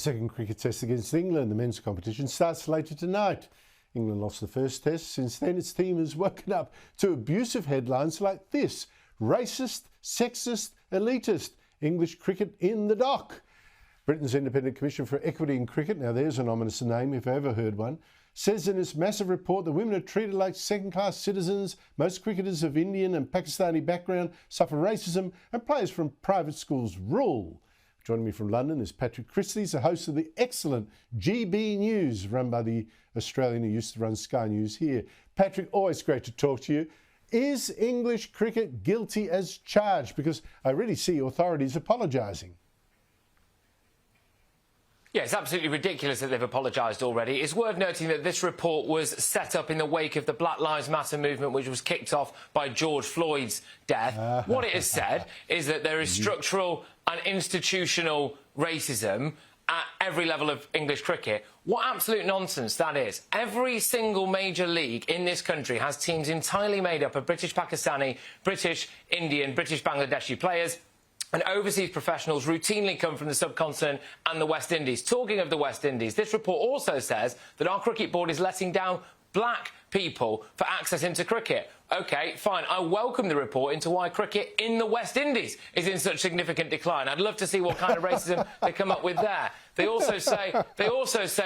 second cricket test against England. The men's competition starts later tonight. England lost the first test. Since then, its team has woken up to abusive headlines like this: racist, sexist, elitist, English cricket in the dock. Britain's Independent Commission for Equity in Cricket, now there's an ominous name if I ever heard one, says in its massive report that women are treated like second-class citizens, most cricketers of Indian and Pakistani background suffer racism, and players from private schools rule. Joining me from London is Patrick Christys, the host of the excellent GB News, run by the Australian who used to run Sky News here. Patrick, always great to talk to you. Is English cricket guilty as charged? Because I really see authorities apologising. Yeah, it's absolutely ridiculous that they've apologised already. It's worth noting that this report was set up in the wake of the Black Lives Matter movement, which was kicked off by George Floyd's death. What it has said is that there is structural and institutional racism at every level of English cricket. What absolute nonsense that is. Every single major league in this country has teams entirely made up of British Pakistani, British Indian, British Bangladeshi players, and overseas professionals routinely come from the subcontinent and the West Indies. Talking of the West Indies, this report also says that our cricket board is letting down black people for access into cricket. OK, fine, I welcome the report into why cricket in the West Indies is in such significant decline. I'd love to see what kind of racism they come up with there. They also say,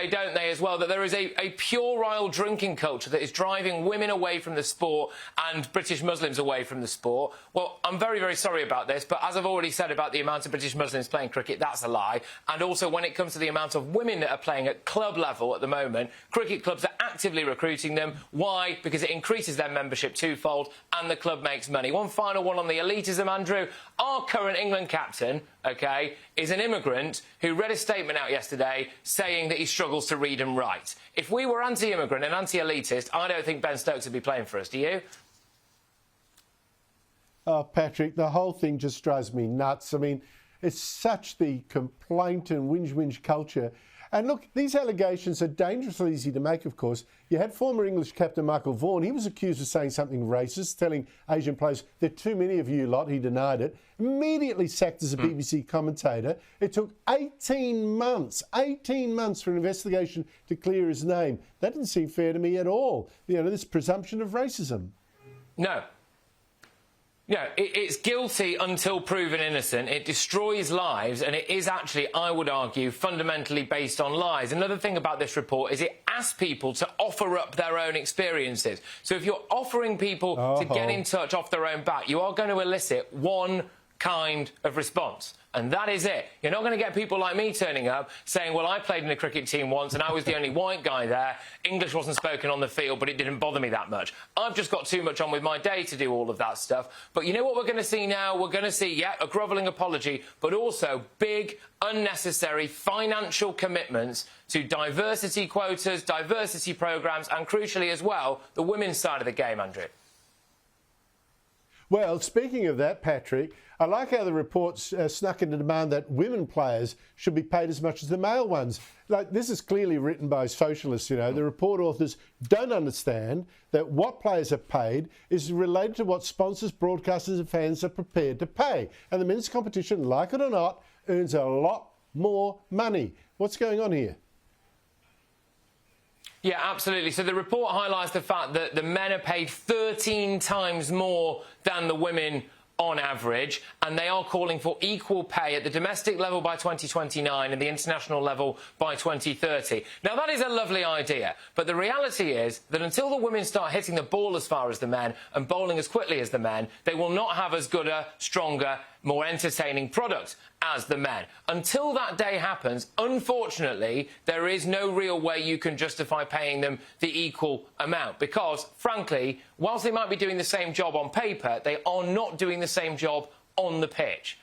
don't they, as well, that there is a puerile drinking culture that is driving women away from the sport and British Muslims away from the sport. Well, I'm very, very sorry about this, but as I've already said about the amount of British Muslims playing cricket, that's a lie. And also, when it comes to the amount of women that are playing at club level at the moment, cricket clubs are actively recruiting them. Why? Because it increases their membership twofold and the club makes money. One final one on the elitism, Andrew. Our current England captain, OK, is an immigrant who read a statement out yesterday saying that he struggles to read and write. If we were anti-immigrant and anti-elitist, I don't think Ben Stokes would be playing for us, do you? Oh, Patrick, the whole thing just drives me nuts. I mean, it's such the complaint and whinge culture. And look, these allegations are dangerously easy to make, of course. You had former English captain Michael Vaughan. He was accused of saying something racist, telling Asian players, there are too many of you lot. He denied it. Immediately sacked as a BBC commentator. It took 18 months for an investigation to clear his name. That didn't seem fair to me at all. You know, this presumption of racism. No. Yeah, it's guilty until proven innocent. It destroys lives, and it is actually, I would argue, fundamentally based on lies. Another thing about this report is it asks people to offer up their own experiences. So if you're offering people to get in touch off their own bat, you are going to elicit one kind of response. And that is it. You're not going to get people like me turning up saying, well, I played in a cricket team once and I was the only white guy there. English wasn't spoken on the field, but it didn't bother me that much. I've just got too much on with my day to do all of that stuff. But you know what we're going to see now? We're going to see, yeah, a grovelling apology, but also big, unnecessary financial commitments to diversity quotas, diversity programmes, and crucially as well, the women's side of the game, Andrew. Well, speaking of that, Patrick, I like how the reports snuck in to demand that women players should be paid as much as the male ones. Like, this is clearly written by socialists, you know. The report authors don't understand that what players are paid is related to what sponsors, broadcasters and fans are prepared to pay. And the men's competition, like it or not, earns a lot more money. What's going on here? Yeah, absolutely. So the report highlights the fact that the men are paid 13 times more than the women on average, and they are calling for equal pay at the domestic level by 2029 and the international level by 2030. Now, that is a lovely idea, but the reality is that until the women start hitting the ball as far as the men and bowling as quickly as the men, they will not have as good a, stronger, more entertaining product as the men. Until that day happens, unfortunately, there is no real way you can justify paying them the equal amount because, frankly, whilst they might be doing the same job on paper, they are not doing the same job on the pitch.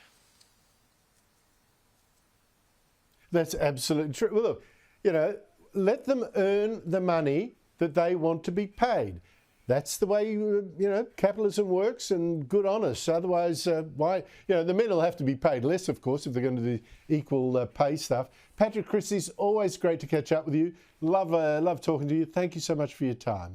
That's absolutely true. Well, look, you know, let them earn the money that they want to be paid. That's the way, you know, capitalism works, and good on us. Otherwise, why? You know, the men will have to be paid less, of course, if they're going to do equal pay stuff. Patrick Christys, always great to catch up with you. Love talking to you. Thank you so much for your time.